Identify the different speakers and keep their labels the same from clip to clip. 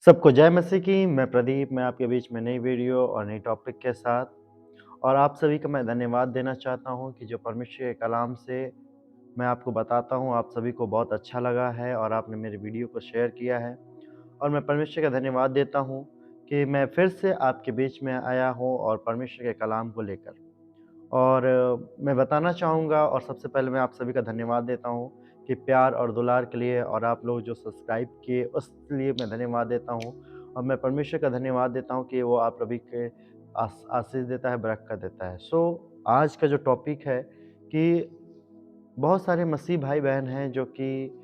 Speaker 1: सबको जय मसीह की। मैं प्रदीप, मैं आपके बीच में नई वीडियो और नई टॉपिक के साथ और आप सभी का मैं धन्यवाद देना चाहता हूं कि जो परमेश्वर के कलाम से मैं आपको बताता हूं, आप सभी को बहुत अच्छा लगा है और आपने मेरी वीडियो को शेयर किया है। और मैं परमेश्वर का धन्यवाद देता हूं कि मैं फिर से आपके बीच में आया हूं और परमेश्वर के कलाम को लेकर। और मैं बताना चाहूँगा और सबसे पहले मैं आप सभी का धन्यवाद देता हूँ कि प्यार और दुलार के लिए और आप लोग जो सब्सक्राइब किए उसके लिए मैं धन्यवाद देता हूँ। और मैं परमेश्वर का धन्यवाद देता हूँ कि वो आप सभी के आशीष देता है, बरकत देता है। आज का जो टॉपिक है कि बहुत सारे मसीह भाई-बहन हैं जो कि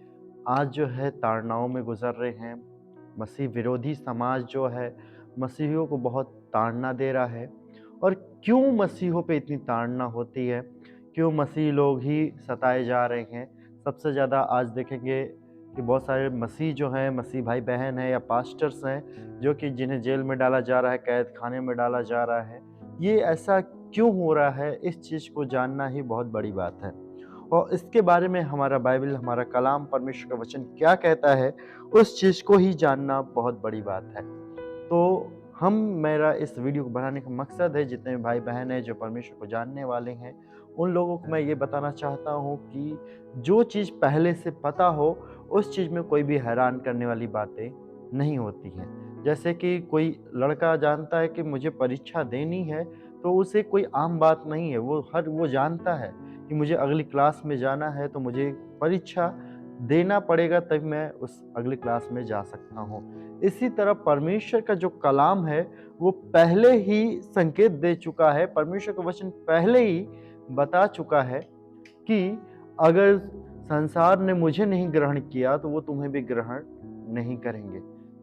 Speaker 1: आज जो है ताड़नाओं में गुज़र रहे हैं। मसीह विरोधी समाज जो है, मसीहियों को बहुत ताड़ना दे रहा है। और क्यों मसीहों पे इतनी ताड़ना होती है? क्यों मसीह लोग ही सताए जा रहे हैं? सबसे ज़्यादा आज देखेंगे कि बहुत सारे मसीह जो हैं, मसीह भाई-बहन हैं या पास्टर्स हैं, जो कि जिन्हें जेल में डाला जा रहा है, कैद खाने में डाला जा रहा है। ये ऐसा क्यों हो रहा है? इस चीज़ को जानना ही बहुत बड़ी बात है। और इसके बारे में हमारा बाइबल, हमारा कलाम, परमेश्वर का वचन क्या कहता है, उस चीज़ को ही जानना बहुत बड़ी बात है। तो मेरा इस वीडियो को बनाने का मकसद है, जितने भी भाई-बहन हैं जो परमेश्वर को जानने वाले हैं, उन लोगों को मैं ये बताना चाहता हूँ कि जो चीज़ पहले से पता हो, उस चीज़ में कोई भी हैरान करने वाली बातें नहीं होती हैं। जैसे कि कोई लड़का जानता है कि मुझे परीक्षा देनी है, तो उसे कोई आम बात नहीं है। वो जानता है कि मुझे अगली क्लास में जाना है, तो मुझे परीक्षा देना पड़ेगा, तब मैं उस अगली क्लास में जा सकता हूँ। इसी तरह परमेश्वर का जो कलाम है, वो पहले ही संकेत दे चुका है, परमेश्वर का वचन पहले ही बता चुका है कि अगर संसार ने मुझे नहीं ग्रहण किया, तो वो तुम्हें भी ग्रहण नहीं करेंगे।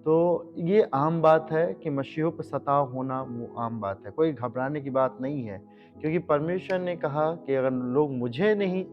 Speaker 1: तो ये आम बात है कि मसीहों पे सताव होना वो आम बात है, कोई घबराने की बात नहीं है। क्योंकि परमेश्वर ने कहा कि अगर लोग मुझे नहीं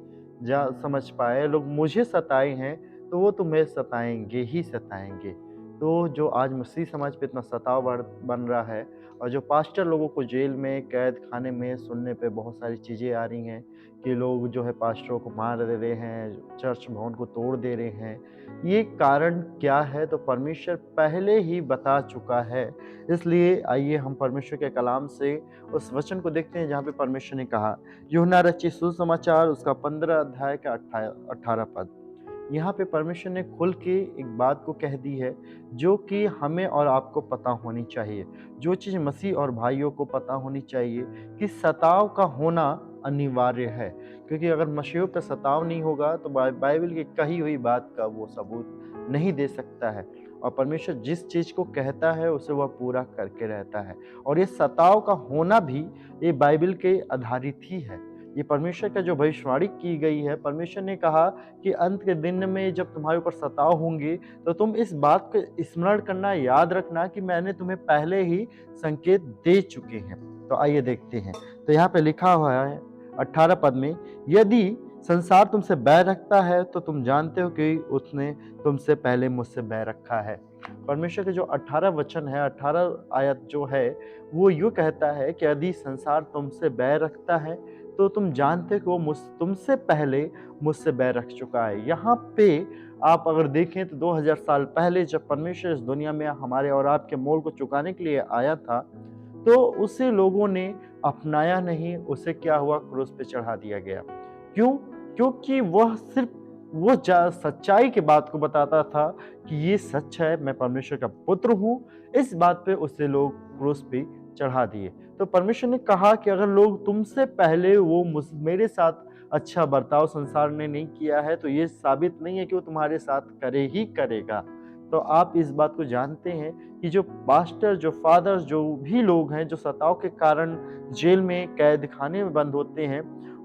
Speaker 1: समझ पाए, लोग मुझे सताए हैं, तो वो तुम्हें सताएँगे ही सताएँगे। तो जो आज मसीह समाज पे इतना सताव बन रहा है और जो पास्टर लोगों को जेल में, कैद खाने में सुनने पे बहुत सारी चीज़ें आ रही हैं कि लोग जो है पास्टरों को मार दे रहे हैं, चर्च भवन को तोड़ दे रहे हैं। ये कारण क्या है? तो परमेश्वर पहले ही बता चुका है। इसलिए आइए हम परमेश्वर के कलाम से उस वचन को देखते हैं जहाँ पे परमेश्वर ने कहा, यूहन्ना रचित सुसमाचार उसका 15 अध्याय का 18 पद। यहाँ पे परमेश्वर ने खुल के एक बात को कह दी है, जो कि हमें और आपको पता होनी चाहिए। जो चीज़ मसीह और भाइयों को पता होनी चाहिए कि सताव का होना अनिवार्य है। क्योंकि अगर मसीहियों पे सताव नहीं होगा, तो बाइबल की कही हुई बात का वो सबूत नहीं दे सकता है। और परमेश्वर जिस चीज़ को कहता है, उसे वह पूरा करके रहता है। और ये सताव का होना भी ये बाइबल के आधारित ही है। ये परमेश्वर का जो भविष्यवाणी की गई है, परमेश्वर ने कहा कि अंत के दिन में जब तुम्हारे ऊपर सताव होंगे, तो तुम इस बात को स्मरण करना, याद रखना कि मैंने तुम्हें पहले ही संकेत दे चुके हैं। तो आइए देखते हैं। तो यहाँ पे लिखा हुआ है 18 पद में, यदि संसार तुमसे बैर रखता है, तो तुम जानते हो कि उसने तुमसे पहले मुझसे बैर रखा है। परमेश्वर के जो 18 वचन है, 18 आयत जो है, वो यूँ कहता है कि यदि संसार तुमसे बैर रखता है, तो तुम जानते हो कि वो तुमसे पहले मुझसे बैर रख चुका है। यहाँ पे आप अगर देखें तो 2000 साल पहले जब परमेश्वर इस दुनिया में हमारे और आपके मोल को चुकाने के लिए आया था, तो उसे लोगों ने अपनाया नहीं, उसे क्या हुआ, क्रूस पे चढ़ा दिया गया। क्यों? क्योंकि वह सिर्फ वो सच्चाई की बात को बताता था कि ये सच है, मैं परमेश्वर का पुत्र हूँ। इस बात पे उसे लोग क्रूस पे चढ़ा दिए। तो परमेश्वर ने कहा कि अगर लोग तुमसे पहले वो मेरे साथ अच्छा बर्ताव संसार ने नहीं किया है, तो ये साबित नहीं है कि वो तुम्हारे साथ करे ही करेगा। तो आप इस बात को जानते हैं कि जो पास्टर, जो फादर, जो भी लोग हैं, जो सताव के कारण जेल में, कैद खाने में बंद होते हैं,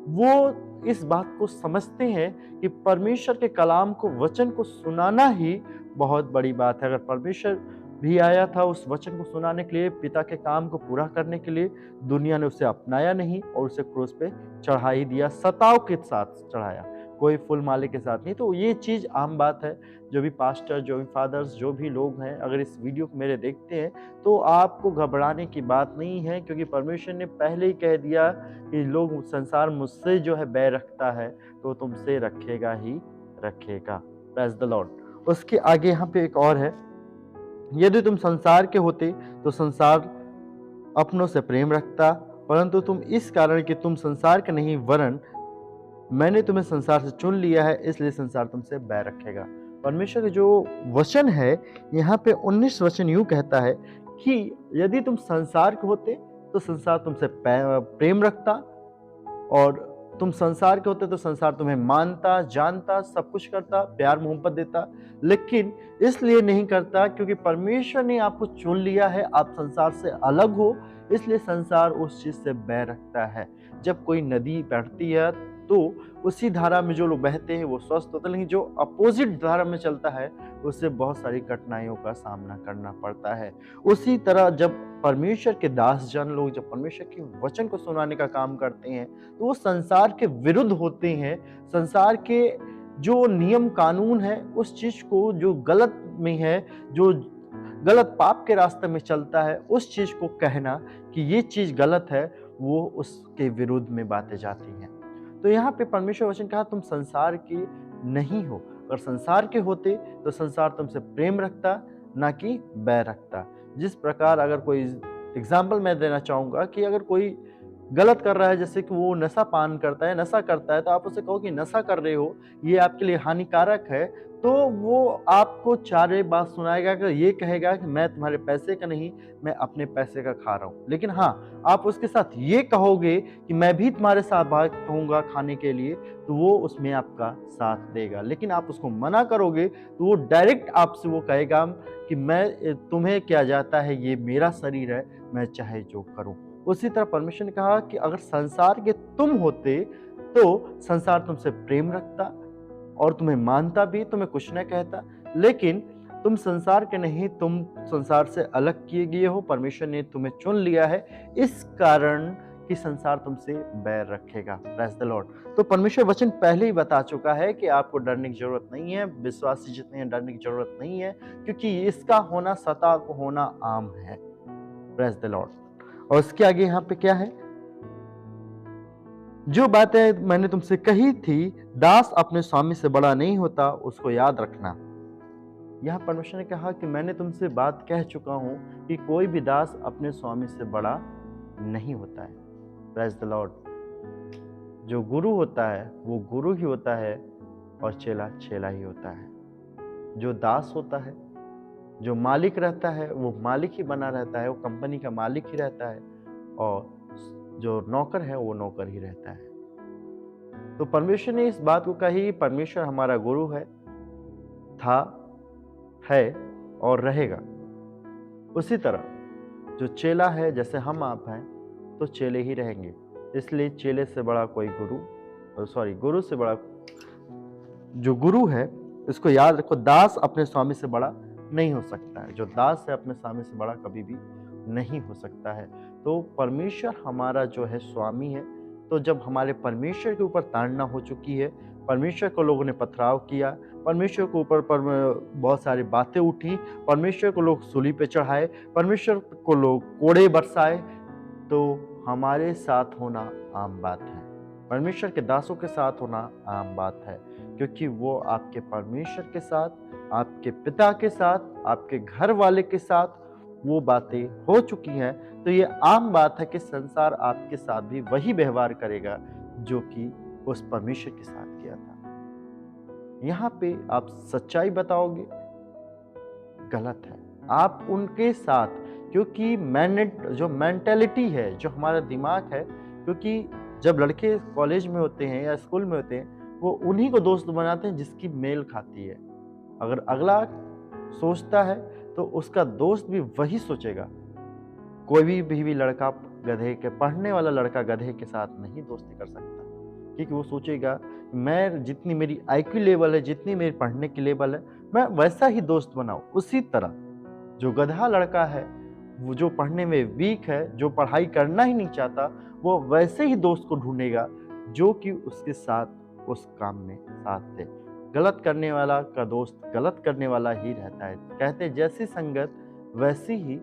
Speaker 1: वो इस बात को समझते हैं कि परमेश्वर के कलाम को, वचन को सुनाना ही बहुत बड़ी बात है। अगर परमेश्वर भी आया था उस वचन को सुनाने के लिए, पिता के काम को पूरा करने के लिए, दुनिया ने उसे अपनाया नहीं और उसे क्रूस पे चढ़ा ही दिया, सताव के साथ चढ़ाया, कोई फूल-माले के साथ नहीं। तो ये चीज़ आम बात है। जो भी पास्टर, जो भी फादर्स, जो भी लोग हैं, अगर इस वीडियो को मेरे देखते हैं, तो आपको घबराने की बात नहीं है, क्योंकि परमेश्वर ने पहले ही कह दिया कि लोग संसार मुझसे जो है बैर रखता है, तो तुमसे रखेगा ही रखेगा। Praise the Lord. उसके आगे यहाँ पे एक और है यदि तुम संसार के होते तो संसार अपनों से प्रेम रखता, परंतु तुम इस कारण कि तुम संसार के नहीं वरन मैंने तुम्हें संसार से चुन लिया है, इसलिए संसार तुमसे बैर रखेगा। परमेश्वर का जो वचन है यहाँ पे 19 वचन यूं कहता है कि यदि तुम संसार के होते तो संसार तुमसे प्रेम रखता, और तुम संसार के होते तो संसार तुम्हें मानता, जानता, सब कुछ करता, प्यार मोहब्बत देता, लेकिन इसलिए नहीं करता क्योंकि परमेश्वर ने आपको चुन लिया है, आप संसार से अलग हो, इसलिए संसार उस चीज से बैर रखता है। जब कोई नदी बहती है तो उसी धारा में जो लोग बहते हैं वो स्वस्थ होते हैं, लेकिन जो अपोजिट धारा में चलता है उससे बहुत सारी कठिनाइयों का सामना करना पड़ता है। उसी तरह जब परमेश्वर के दास जन लोग जब परमेश्वर के वचन को सुनाने का काम करते हैं तो वो संसार के विरुद्ध होते हैं। संसार के जो नियम कानून है उस चीज को जो गलत में है, जो गलत पाप के रास्ते में चलता है, उस चीज को कहना कि ये चीज गलत है, वो उसके विरुद्ध में बातें जाती हैं। तो यहाँ पे परमेश्वर वचन कहा तुम संसार के नहीं हो, अगर संसार के होते तो संसार तुमसे प्रेम रखता, ना कि बैर रखता। जिस प्रकार अगर कोई एग्जाम्पल मैं देना चाहूंगा कि अगर कोई गलत कर रहा है, जैसे कि वो नशा पान करता है, नशा करता है, तो आप उसे कहो कि नशा कर रहे हो, ये आपके लिए हानिकारक है, तो वो आपको चारे बात सुनाएगा कि ये कहेगा कि मैं तुम्हारे पैसे का नहीं, मैं अपने पैसे का खा रहा हूँ। लेकिन हाँ, आप उसके साथ ये कहोगे कि मैं भी तुम्हारे साथ बात कहूँगा खाने के लिए, तो वो उसमें आपका साथ देगा। लेकिन आप उसको मना करोगे तो वो डायरेक्ट आपसे वो कहेगा कि मैं तुम्हें क्या जाता है, ये मेरा शरीर है, मैं चाहे जो करूँ। उसी तरह परमेश्वर ने कहा कि अगर संसार के तुम होते तो संसार तुमसे प्रेम रखता और तुम्हें मानता भी, तुम्हें कुछ न कहता, लेकिन तुम संसार के नहीं, तुम संसार से अलग किए गए हो, परमेश्वर ने तुम्हें चुन लिया है, इस कारण कि संसार तुमसे बैर रखेगा। Praise the Lord. तो परमेश्वर वचन पहले ही बता चुका है कि आपको डरने की जरूरत नहीं है, विश्वासी जितने हैं डरने की जरूरत नहीं है, क्योंकि इसका होना सता को होना आम है। Praise the Lord. और उसके आगे यहाँ पे क्या है, जो बातें मैंने तुमसे कही थी, दास अपने स्वामी से बड़ा नहीं होता, उसको याद रखना। यहाँ परमेश्वर ने कहा कि मैंने तुमसे बात कह चुका हूं कि कोई भी दास अपने स्वामी से बड़ा नहीं होता है। Praise the Lord. जो गुरु होता है वो गुरु ही होता है और चेला चेला ही होता है। जो दास होता है, जो मालिक रहता है वो मालिक ही बना रहता है, वो कंपनी का मालिक ही रहता है, और जो नौकर है वो नौकर ही रहता है। तो परमेश्वर ने इस बात को कही, परमेश्वर हमारा गुरु है, था, है और रहेगा। उसी तरह जो चेला है, जैसे हम आप हैं तो चेले ही रहेंगे। इसलिए चेले से बड़ा कोई गुरु से बड़ा जो गुरु है, इसको याद रखो, दास अपने स्वामी से बड़ा नहीं हो सकता है। जो दास है अपने स्वामी से बड़ा कभी भी नहीं हो सकता है। तो परमेश्वर हमारा जो है स्वामी है। तो जब हमारे परमेश्वर के ऊपर ताड़ना हो चुकी है, परमेश्वर को लोगों ने पथराव किया, परमेश्वर के ऊपर बहुत सारी बातें उठी, परमेश्वर को लोग सूली पे चढ़ाए, परमेश्वर को लोग कोड़े बरसाए, तो हमारे साथ होना आम बात है। परमेश्वर के दासों के साथ होना आम बात है, क्योंकि वो आपके परमेश्वर के साथ, आपके पिता के साथ, आपके घर वाले के साथ वो बातें हो चुकी हैं। तो ये आम बात है कि संसार आपके साथ भी वही व्यवहार करेगा जो कि उस परमेश्वर के साथ किया था। यहाँ पे आप सच्चाई बताओगे, गलत है। आप उनके साथ, क्योंकि जो मेंटेलिटी है, जो हमारा दिमाग है, क्योंकि जब लड़के कॉलेज में होते हैं या स्कूल में होते हैं, वो उन्हीं को दोस्त बनाते हैं जिसकी मेल खाती है। अगर अगला सोचता है तो उसका दोस्त भी वही सोचेगा। कोई भी लड़का पढ़ने वाला लड़का गधे के साथ नहीं दोस्ती कर सकता, क्योंकि वो सोचेगा मैं जितनी मेरी IQ लेवल है, जितनी मेरी पढ़ने की लेवल है, मैं वैसा ही दोस्त बनाऊं। उसी तरह जो गधा लड़का है, वो जो पढ़ने में वीक है, जो पढ़ाई करना ही नहीं चाहता, वो वैसे ही दोस्त को ढूंढेगा जो कि उसके साथ उस काम में साथ दे। गलत करने वाला का दोस्त गलत करने वाला ही रहता है। कहते जैसी संगत वैसी ही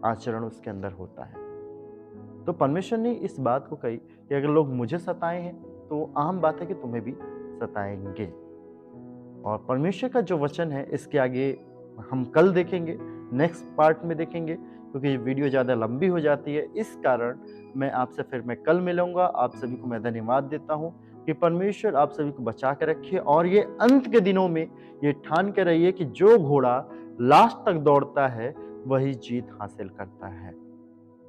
Speaker 1: आचरण उसके अंदर होता है। तो परमेश्वर ने इस बात को कही कि अगर लोग मुझे सताए हैं तो आम बात है कि तुम्हें भी सताएंगे। और परमेश्वर का जो वचन है, इसके आगे हम कल देखेंगे, नेक्स्ट पार्ट में देखेंगे, क्योंकि ये वीडियो ज़्यादा लंबी हो जाती है। इस कारण मैं कल मिलूँगा। आप सभी को मैं धन्यवाद देता हूँ कि परमेश्वर आप सभी को बचा के रखे, और ये अंत के दिनों में ये ठान के रहिए कि जो घोड़ा लास्ट तक दौड़ता है, वही जीत हासिल करता है।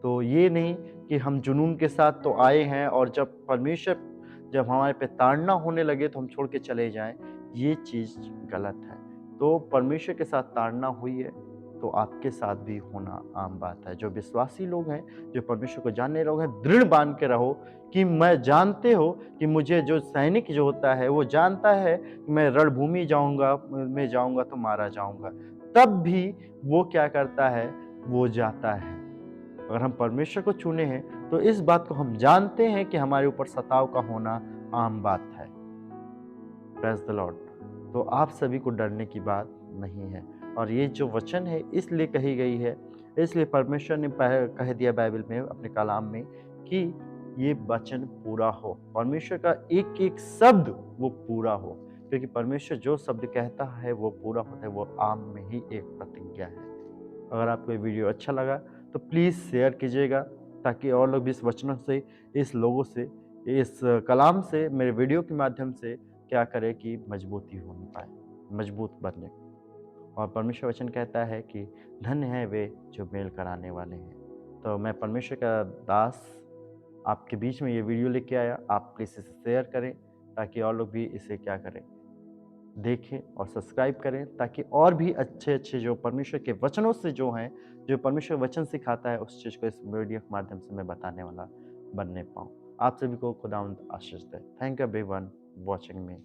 Speaker 1: तो ये नहीं कि हम जुनून के साथ तो आए हैं, और जब हमारे पे ताड़ना होने लगे तो हम छोड़ के चले जाएँ, ये चीज़ गलत है। तो परमेश्वर के साथ ताड़ना हुई है, तो आपके साथ भी होना आम बात है। जो विश्वासी लोग हैं, जो परमेश्वर को जानने लोग हैं, दृढ़ बाँध के रहो कि मैं जानते हो कि मुझे जो सैनिक जो होता है, वो जानता है कि मैं रणभूमि में जाऊँगा तो मारा जाऊँगा। तब भी वो क्या करता है, वो जाता है। अगर हम परमेश्वर को चुने हैं, तो इस बात को हम जानते हैं कि हमारे ऊपर सताव का होना आम बात है। Praise the Lord. तो आप सभी को डरने की बात नहीं है, और ये जो वचन है इसलिए कही गई है, इसलिए परमेश्वर ने कह दिया बाइबल में, अपने कलाम में, कि ये वचन पूरा हो। परमेश्वर का एक-एक शब्द वो पूरा हो, क्योंकि परमेश्वर जो शब्द कहता है वो पूरा होता है, वो आम में ही एक प्रतिज्ञा है। अगर आपको ये वीडियो अच्छा लगा तो प्लीज़ शेयर कीजिएगा, ताकि और लोग भी इस वचनों से, इस लोगों से, इस कलाम से, मेरे वीडियो के माध्यम से क्या करें कि मजबूती हो पाए, मजबूत बने। और परमेश्वर वचन कहता है कि धन्य है वे जो मेल कराने वाले हैं। तो मैं परमेश्वर का दास आपके बीच में ये वीडियो लेके आया। आप प्लीज़ इसे शेयर करें, ताकि और लोग भी इसे क्या करें, देखें और सब्सक्राइब करें, ताकि और भी अच्छे-अच्छे जो परमेश्वर के वचनों से जो हैं, जो परमेश्वर वचन सिखाता है, उस चीज़ को इस वीडियो के माध्यम से मैं बताने वाला बनने पाऊँ। आप सभी को खुदावंद आशीष दे। Thank you everyone watching me.